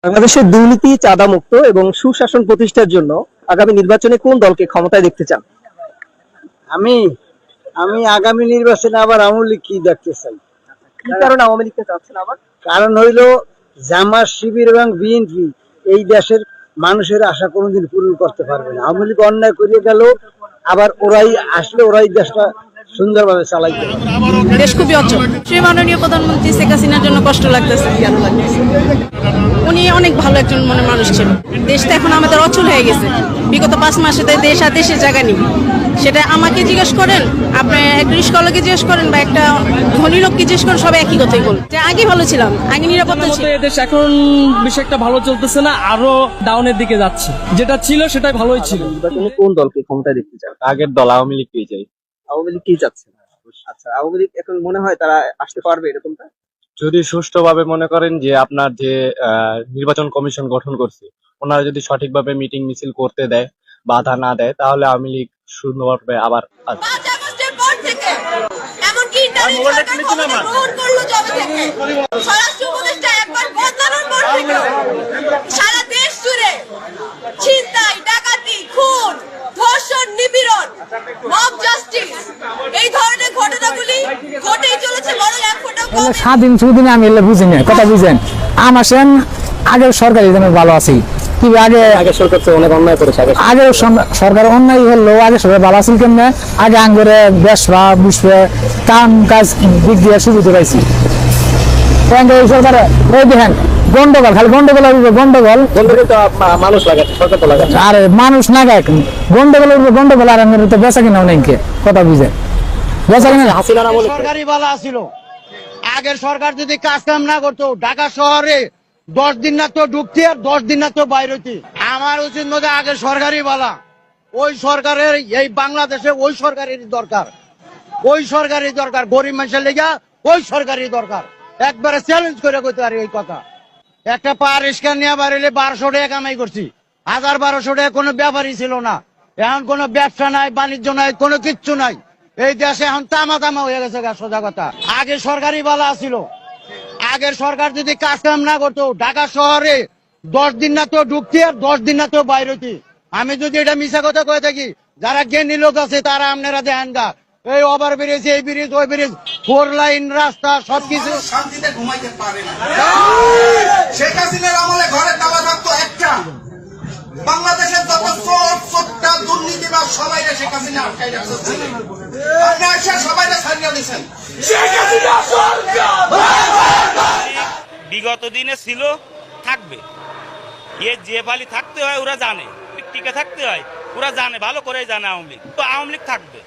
বাংলাদেশের দুর্নীতি, চাঁদা মুক্ত এবং সুশাসন প্রতিষ্ঠার জন্য আগামী নির্বাচনে কোন দলকে ক্ষমতায় দেখতে চান? আমি আমি আগামী নির্বাচনে আবার আওয়ামী লীগ কি দেখতে চাই। কি কারণে আওয়ামী লীগকে চাচ্ছেন আবার? কারণ হইল জামাত, শিবির এবং বিএনপি এই দেশের মানুষের আশা কোনোদিন পূরণ করতে পারবে না। আওয়ামী লীগ অন্যায় করিয়ে গেল, আবার ওরাই আসলে ওরাই দেশটা সুন্দরভাবে চালাইতে পারবে। দেশ খুবই অচল। সেই মাননীয় প্রধানমন্ত্রী শেখ হাসিনার জন্য কষ্ট লাগতেছে। কেন লাগতেছে? উনি অনেক ভালো একজন মনের মানুষ ছিল। দেশটা এখন আমাদের অচল হয়ে গেছে। বিগত 5 মাসে দেশ আর দেশের জায়গা নেই। সেটা আমাকে জিজ্ঞেস করেন, আপনি এক রিস্কলকে জিজ্ঞেস করেন, বা একটা ধনী লোককে জিজ্ঞেস করেন, সবাই একই কথাই বল যে আগে ভালো ছিলাম, আগে নিরাপত্তা ছিল। দেশ এখন বেশি একটা ভালো চলতেছে না, আরো ডাউনের দিকে যাচ্ছে। যেটা ছিল সেটাই ভালোই ছিল। নির্বাচনে কোন দলকে ক্ষমতায় দেখতে চান? আগের দল আওয়ামী লীগকেই চাই। আওয়ামী লীগ কি চাচ্ছেন? আচ্ছা, আওয়ামী লীগ এখন মনে হয় তারা আসতে পারবে এরকমটা? যদি সুষ্ঠুভাবে মনে করেন যে আপনার যে নির্বাচন কমিশন গঠন করছে, ওনারা যদি সঠিকভাবে মিটিং মিছিল করতে দেয়, বাধা না দেয়, তাহলে আওয়ামী লীগ সুন্দরভাবে আবার আসবে। এমনকি ইন্টারনেট সরকার ক্ষমতা গ্রহণ করলো যবে থেকে স্বরাষ্ট্র উপদেষ্টা একবার বদলানোর পর থেকে সারা দেশ জুড়ে ছিনতাই, ডাকাতি, খুন, ধর্ষণ, নিপীড়ন, মব জাস্টিস এই ধরনের ঘটনাগুলি ঘটেই চলেছে। বরং এক ফোঁটাও কম স্বাধীন সুদিন আমি এলে বুঝি না, কথা বুঝেন। আমার সেন আগের সরকার যেন ভালো আছে, কি আগে সরকার তো অনেক অন্যায় করেছে। আগে সরকার অন্যায় হলো, আগে সরকার ভালো আছিল কেমনে, আগে আঙ্গুরে বেশবা বুঝবে কাম কাজ দিক দিয়ে সুবিধা পাইছি। সরকার ওই দেখেন গন্ডগোল, খালি গন্ডগোল গন্ডগোল মানুষ লাগাচ্ছে, সরকার তো লাগাচ্ছে। আরে মানুষ না গায় গন্ডগোলের উপর গন্ডগোল, আর তো বেচা কিনা অনেকে, কথা বুঝেন। বেচা কিনা হাসিনার আমলে সরকারি বালা ছিল। আগের সরকার যদি কাজ কাম না করতো, ঢাকা শহরে 10 দিন না তো ঢুকতি আর 10 দিন না তো বাইর হইতি। আমার উচিত মধ্যে আগে সরকারি বালা, ওই সরকারের এই বাংলাদেশে ওই সরকারেরই দরকার, ওই সরকারই দরকার। গরিব মানুষের লেগা ওই সরকারই দরকার। একবারে চ্যালেঞ্জ করে কইতে পারি ওই কথা। একটা পার রিক্সা নিয়ে বাড়িলে 1200 টাকা কামাই করছি, 1200 টাকা কোনো ব্যাপারই ছিল না। এখন কোনো ব্যবসা নাই, বাণিজ্য নাই, কোনো কিচ্ছু নাই। এই দেশে এখন তামা হয়ে গেছে, সোজা কথা। আগে সরকারি বালা ছিল। আগের সরকার যদি কাজ কাম না করতো, ঢাকা শহরে 10 দিন না তো ঢুকতি আর 10 দিন না তো বাইর হইতি। আমি যদি এটা মিশা কথা কয়ে থাকি, যারা জ্ঞানী লোক আছে তারা আপনারা দেখেন গা, এই ওভার ব্রিজ, এই ব্রিজ, ওই ব্রিজ, 4 লাইন রাস্তা, সবকিছু শান্তিতে ঘুমাইতে পারে না। শেখ হাসিনার আমলে ঘরে তালা থাকতো একটা। বাংলাদেশের যত চোর, চোরটা, দুর্নীতিবাজ সবাই শেখ হাসিনা আটকাই রাখছে। আপনি এসে সবাই ছাড়িয়ে দিয়েছেন। বিগত দিনে ছিল, থাকবে। এ যে বালি থাকতে হয় ওরা জানে, টিকে থাকতে হয় ওরা জানে, ভালো করে জানে। আওয়ামী লীগ তো আওয়ামী লীগ থাকবে।